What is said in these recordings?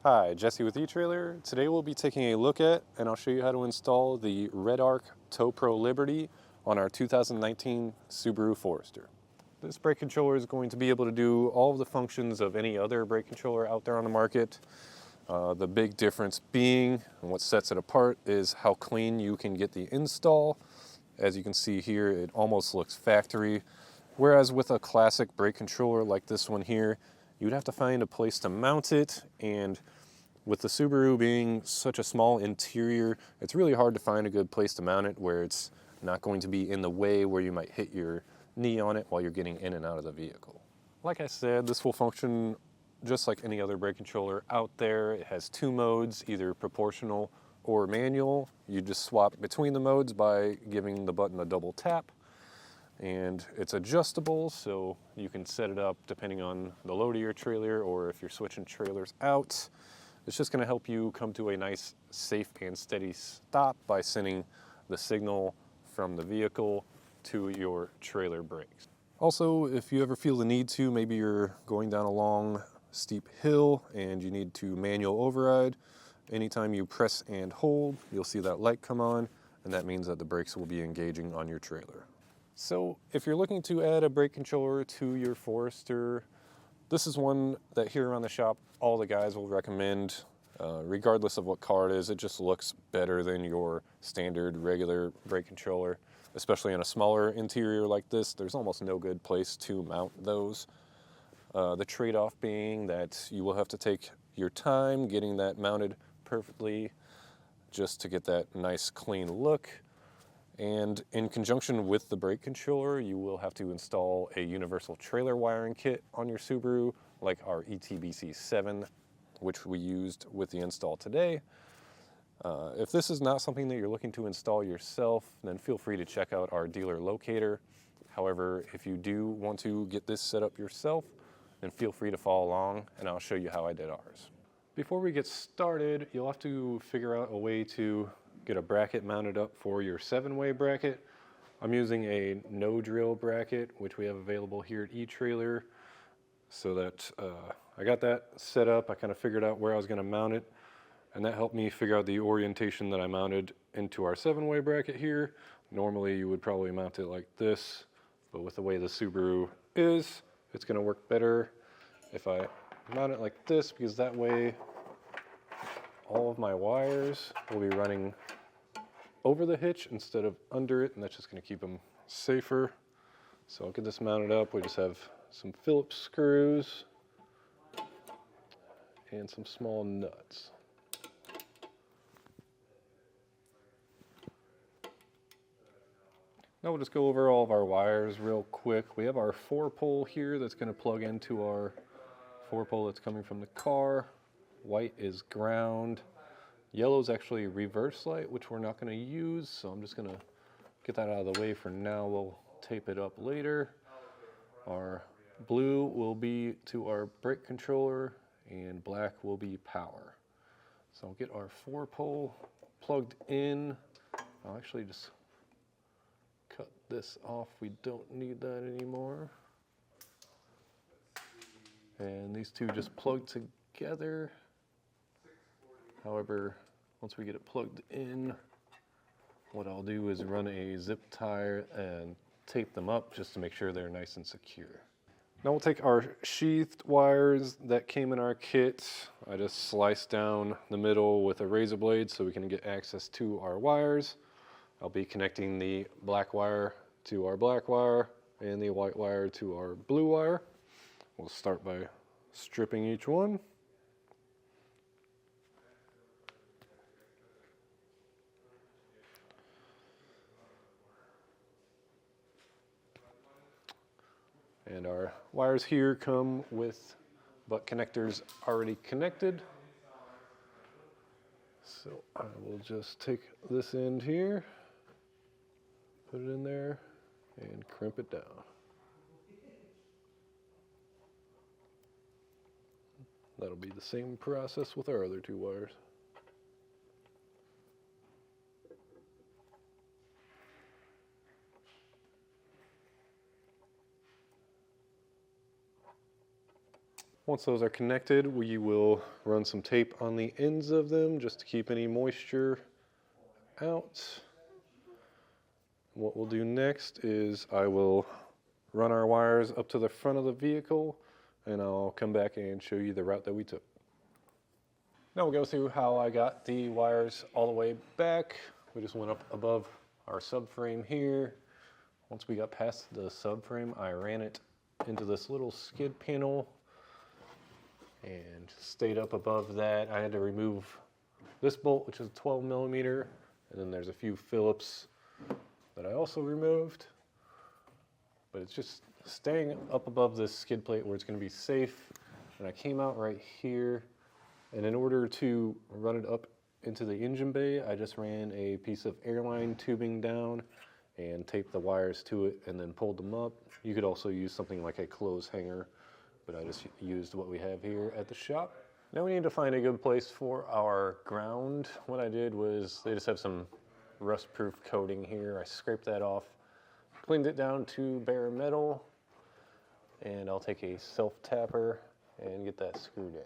Hi, Jesse with Etrailer. Today we'll be taking a look at and I'll show you how to install the REDARC Tow-Pro Liberty on our 2019 Subaru Forester. This brake controller is going to be able to do all of the functions of any other brake controller out there on the market. The big difference being, and what sets it apart, is how clean you can get the install. As you can see here, it almost looks factory, whereas with a classic brake controller like this one here, you'd have to find a place to mount it, and with the Subaru being such a small interior, it's really hard to find a good place to mount it where it's not going to be in the way where you might hit your knee on it while you're getting in and out of the vehicle. Like I said, this will function just like any other brake controller out there. It has two modes, either proportional or manual. You just swap between the modes by giving the button a double tap. And it's adjustable, so you can set it up depending on the load of your trailer, or if you're switching trailers out. It's just going to help you come to a nice, safe and steady stop by sending the signal from the vehicle to your trailer brakes. Also, if you ever feel the need to, maybe you're going down a long, steep hill and you need to manual override, anytime you press and hold, you'll see that light come on, and that means that the brakes will be engaging on your trailer. So if you're looking to add a brake controller to your Forester, this is one that here around the shop, all the guys will recommend. Regardless of what car it is, it just looks better than your standard regular brake controller, especially in a smaller interior like this. There's almost no good place to mount those. The trade-off being that you will have to take your time getting that mounted perfectly just to get that nice clean look. And in conjunction with the brake controller, you will have to install a universal trailer wiring kit on your Subaru, like our ETBC7, which we used with the install today. If this is not something that you're looking to install yourself, then feel free to check out our dealer locator. However, if you do want to get this set up yourself, then feel free to follow along and I'll show you how I did ours. Before we get started, you'll have to figure out a way to get a bracket mounted up for your 7-way bracket. I'm using a no drill bracket, which we have available here at Etrailer, so that I got that set up. I kind of figured out where I was going to mount it, and that helped me figure out the orientation that I mounted into our 7-way bracket here. Normally you would probably mount it like this, but with the way the Subaru is, it's going to work better if I mount it like this, because that way all of my wires will be running over the hitch instead of under it, and that's just going to keep them safer. So I'll get this mounted up. We just have some Phillips screws and some small nuts. Now we'll just go over all of our wires real quick. We have our 4-pole here that's going to plug into our 4-pole that's coming from the car. White is ground. Yellow is actually reverse light, which we're not going to use, so I'm just going to get that out of the way for now. We'll tape it up later. Our blue will be to our brake controller, and black will be power. So I'll get our 4-pole plugged in. I'll actually just cut this off. We don't need that anymore. And these two just plug together. However, once we get it plugged in, what I'll do is run a zip tie and tape them up just to make sure they're nice and secure. Now we'll take our sheathed wires that came in our kit. I just sliced down the middle with a razor blade so we can get access to our wires. I'll be connecting the black wire to our black wire and the white wire to our blue wire. We'll start by stripping each one. And our wires here come with butt connectors already connected. So I will just take this end here, put it in there, and crimp it down. That'll be the same process with our other two wires. Once those are connected, we will run some tape on the ends of them just to keep any moisture out. What we'll do next is I will run our wires up to the front of the vehicle, and I'll come back and show you the route that we took. Now we'll go through how I got the wires all the way back. We just went up above our subframe here. Once we got past the subframe, I ran it into this little skid panel and stayed up above that. I had to remove this bolt, which is 12 millimeter, and then there's a few Phillips that I also removed. But it's just staying up above this skid plate where it's going to be safe. And I came out right here, and in order to run it up into the engine bay, I just ran a piece of airline tubing down and taped the wires to it and then pulled them up. You could also use something like a clothes hanger, but I just used what we have here at the shop. Now we need to find a good place for our ground. What I did was, they just have some rust-proof coating here. I scraped that off, cleaned it down to bare metal, and I'll take a self-tapper and get that screwed in.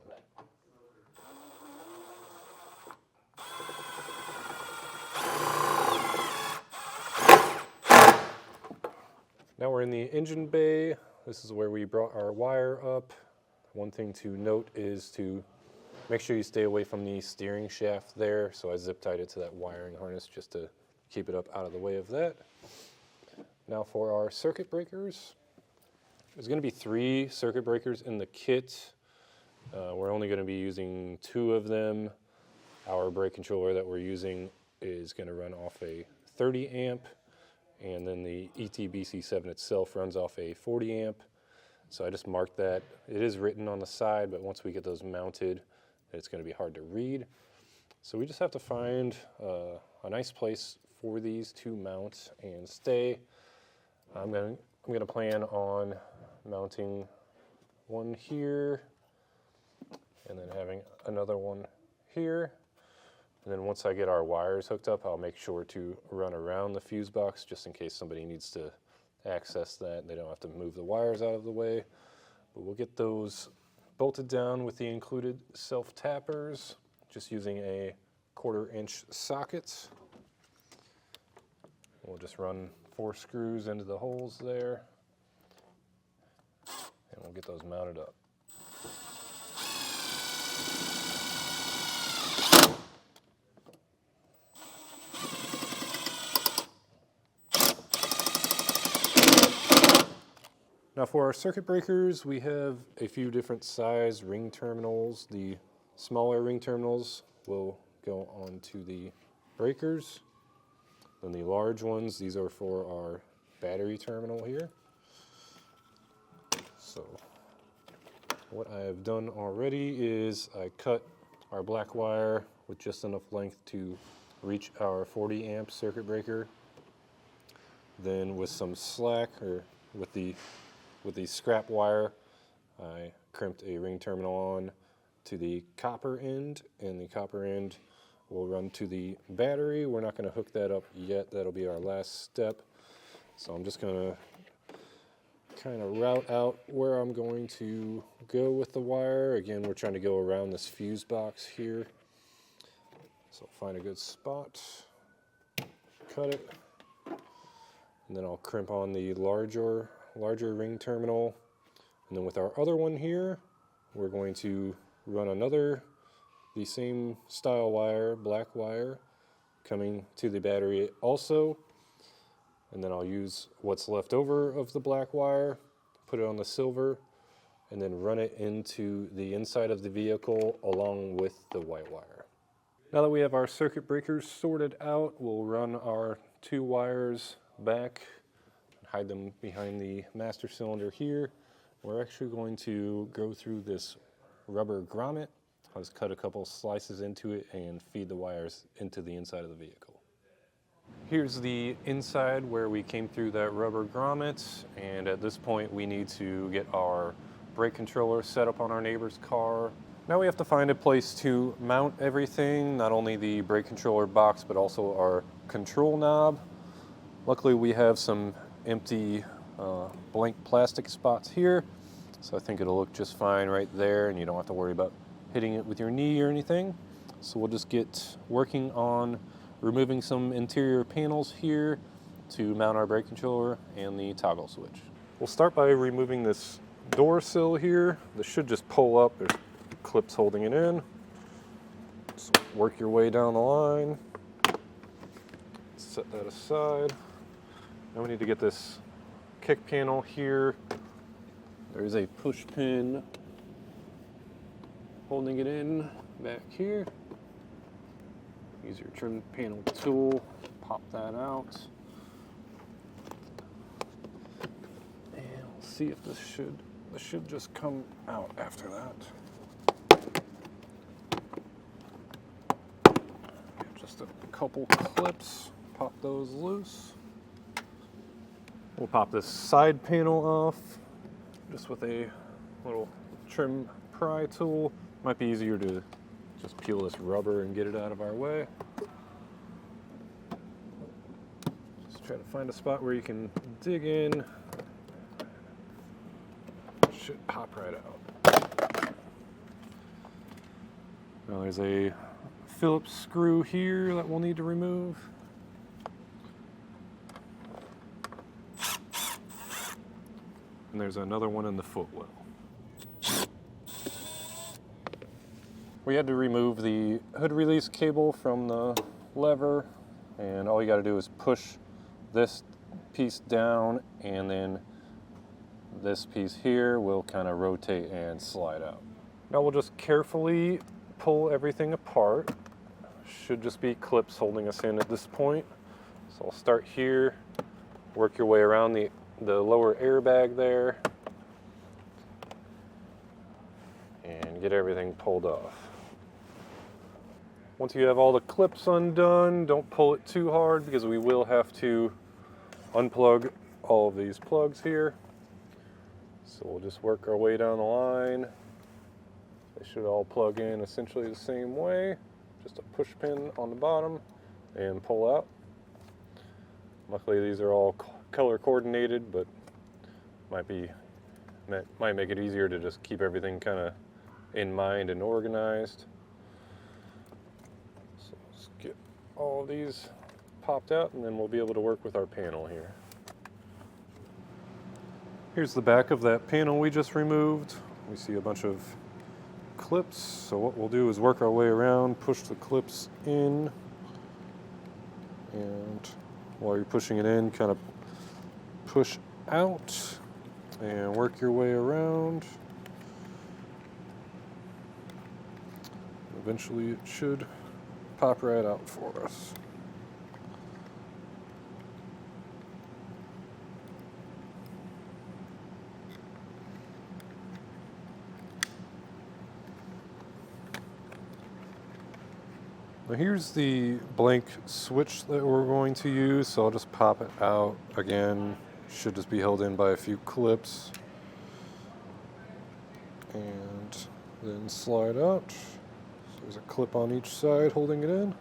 Now we're in the engine bay. This is where we brought our wire up. One thing to note is to make sure you stay away from the steering shaft there. So I zip tied it to that wiring harness just to keep it up out of the way of that. Now for our circuit breakers. There's going to be 3 circuit breakers in the kit. We're only going to be using 2 of them. Our brake controller that we're using is going to run off a 30 amp. And then the ETBC7 itself runs off a 40 amp. So I just marked that. It is written on the side, but once we get those mounted, it's going to be hard to read. So we just have to find a nice place for these to mount and stay. I'm going to plan on mounting one here and then having another one here. And then once I get our wires hooked up, I'll make sure to run around the fuse box just in case somebody needs to access that. They don't have to move the wires out of the way. But we'll get those bolted down with the included self-tappers, just using a 1/4 inch socket. We'll just run 4 screws into the holes there, and we'll get those mounted up. Now for our circuit breakers, we have a few different size ring terminals. The smaller ring terminals will go onto the breakers. Then the large ones, these are for our battery terminal here. So what I have done already is I cut our black wire with just enough length to reach our 40 amp circuit breaker. Then with some slack, or with the scrap wire, I crimped a ring terminal on to the copper end, and the copper end will run to the battery. We're not going to hook that up yet. That'll be our last step. So I'm just going to kind of route out where I'm going to go with the wire. Again, we're trying to go around this fuse box here. So find a good spot, cut it, and then I'll crimp on the larger ring terminal. And then with our other one here, we're going to run the same style wire, black wire, coming to the battery also. And then I'll use what's left over of the black wire, put it on the silver, and then run it into the inside of the vehicle along with the white wire. Now that we have our circuit breakers sorted out, we'll run our 2 wires back, hide them behind the master cylinder here. We're actually going to go through this rubber grommet. I'll just cut a couple slices into it and feed the wires into the inside of the vehicle. Here's the inside where we came through that rubber grommet, and at this point we need to get our brake controller set up on our neighbor's car. Now we have to find a place to mount everything, not only the brake controller box but also our control knob. Luckily we have some empty blank plastic spots here, So I think it'll look just fine right there, and you don't have to worry about hitting it with your knee or anything. So we'll just get working on removing some interior panels here to mount our brake controller and the toggle switch. We'll start by removing this door sill here. This should just pull up. There's clips holding it in. So work your way down the line. Set that aside. Now we need to get this kick panel here. There's a push pin holding it in back here. Use your trim panel tool, pop that out. And we'll see if this should just come out after that. Just a couple clips, pop those loose. We'll pop this side panel off just with a little trim pry tool. Might be easier to just peel this rubber and get it out of our way. Just try to find a spot where you can dig in. It should pop right out. Now there's a Phillips screw here that we'll need to remove. And there's another one in the footwell. We had to remove the hood release cable from the lever, and all you got to do is push this piece down, and then this piece here will kind of rotate and slide out. Now we'll just carefully pull everything apart. Should just be clips holding us in at this point. So I'll start here, work your way around the lower airbag there, and get everything pulled off. Once you have all the clips undone, don't pull it too hard because we will have to unplug all of these plugs here. So we'll just work our way down the line. They should all plug in essentially the same way. Just a push pin on the bottom and pull out. Luckily these are all color coordinated, but might make it easier to just keep everything kind of in mind and organized. So let's get all of these popped out, and then we'll be able to work with our panel here. Here's the back of that panel we just removed. We see a bunch of clips, so what we'll do is work our way around, push the clips in, and while you're pushing it in, kind of push out and work your way around. Eventually it should pop right out for us. Now here's the blank switch that we're going to use, so I'll just pop it out again. Should just be held in by a few clips. And then slide out. So there's a clip on each side holding it in.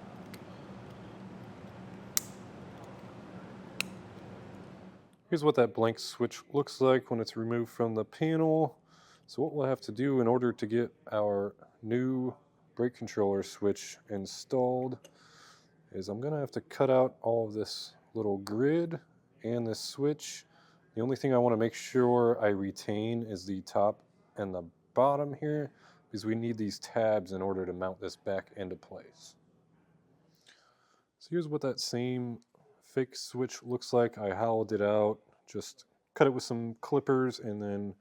Here's what that blank switch looks like when it's removed from the panel. So what we'll have to do in order to get our new brake controller switch installed is I'm going to have to cut out all of this little grid and this switch. The only thing I want to make sure I retain is the top and the bottom here, because we need these tabs in order to mount this back into place. So here's what that same fake switch looks like. I hollowed it out, just cut it with some clippers and then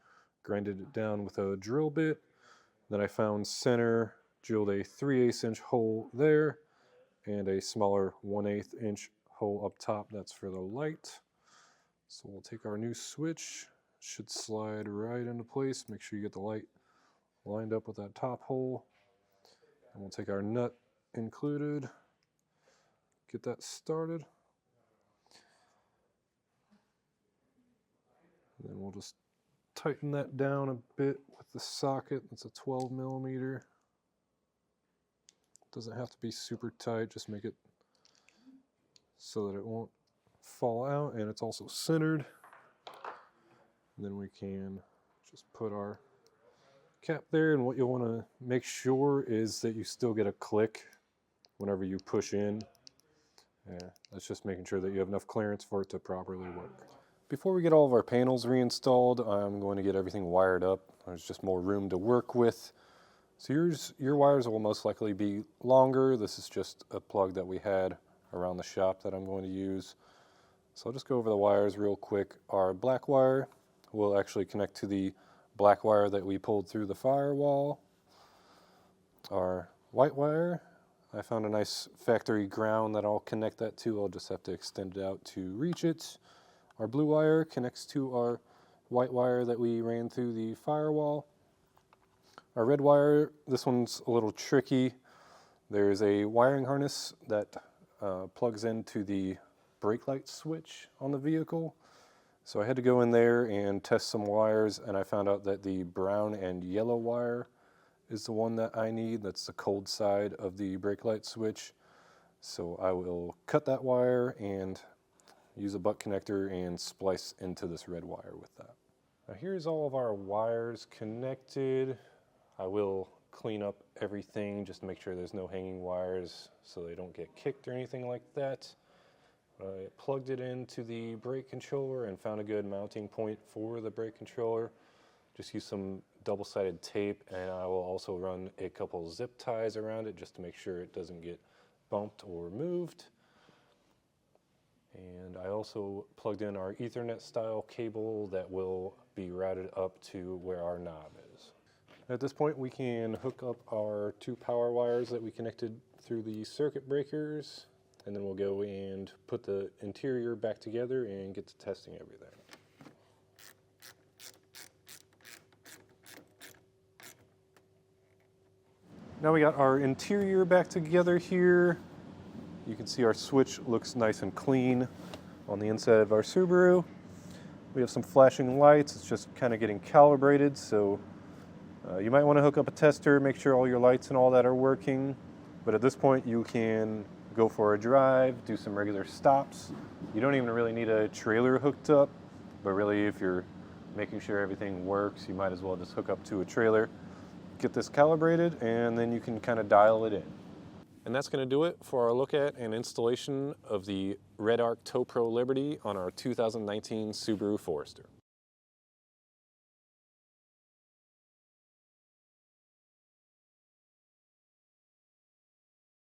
grinded it down with a drill bit. Then I found center, drilled a 3/8 inch hole there and a smaller 1/8 inch hole up top. That's for the light. So we'll take our new switch, should slide right into place. Make sure you get the light lined up with that top hole. And we'll take our nut included, get that started. And then we'll just tighten that down a bit with the socket. It's a 12mm. Doesn't have to be super tight, just make it so that it won't fall out and it's also centered. And then we can Just put our cap there, and what you'll want to make sure is that you still get a click whenever you push in. Yeah, that's just making sure that you have enough clearance for it to properly work. Before we get all of our panels reinstalled, I'm going to get everything wired up. There's just more room to work with. So your wires will most likely be longer. This is just a plug that we had around the shop that I'm going to use. So I'll just go over the wires real quick. Our black wire will actually connect to the black wire that we pulled through the firewall. Our white wire, I found a nice factory ground that I'll connect that to. I'll just have to extend it out to reach it. Our blue wire connects to our white wire that we ran through the firewall. Our red wire, this one's a little tricky. There's a wiring harness that plugs into the brake light switch on the vehicle. So I had to go in there and test some wires, and I found out that the brown and yellow wire is the one that I need. That's the cold side of the brake light switch. So I will cut that wire and use a butt connector and splice into this red wire with that. Now here's all of our wires connected. I will clean up everything just to make sure there's no hanging wires so they don't get kicked or anything like that. I plugged it into the brake controller and found a good mounting point for the brake controller. Just use some double-sided tape, and I will also run a couple zip ties around it just to make sure it doesn't get bumped or moved. And I also plugged in our Ethernet style cable that will be routed up to where our knob is. At this point we can hook up our 2 power wires that we connected through the circuit breakers, and then we'll go and put the interior back together and get to testing everything. Now we got our interior back together here. You can see our switch looks nice and clean on the inside of our Subaru. We have some flashing lights. It's just kind of getting calibrated, so you might want to hook up a tester, make sure all your lights and all that are working. But at this point you can go for a drive, do some regular stops. You don't even really need a trailer hooked up, but really if you're making sure everything works, you might as well just hook up to a trailer, get this calibrated, and then you can kind of dial it in. And that's going to do it for our look at and installation of the REDARC Tow-Pro Liberty on our 2019 Subaru Forester.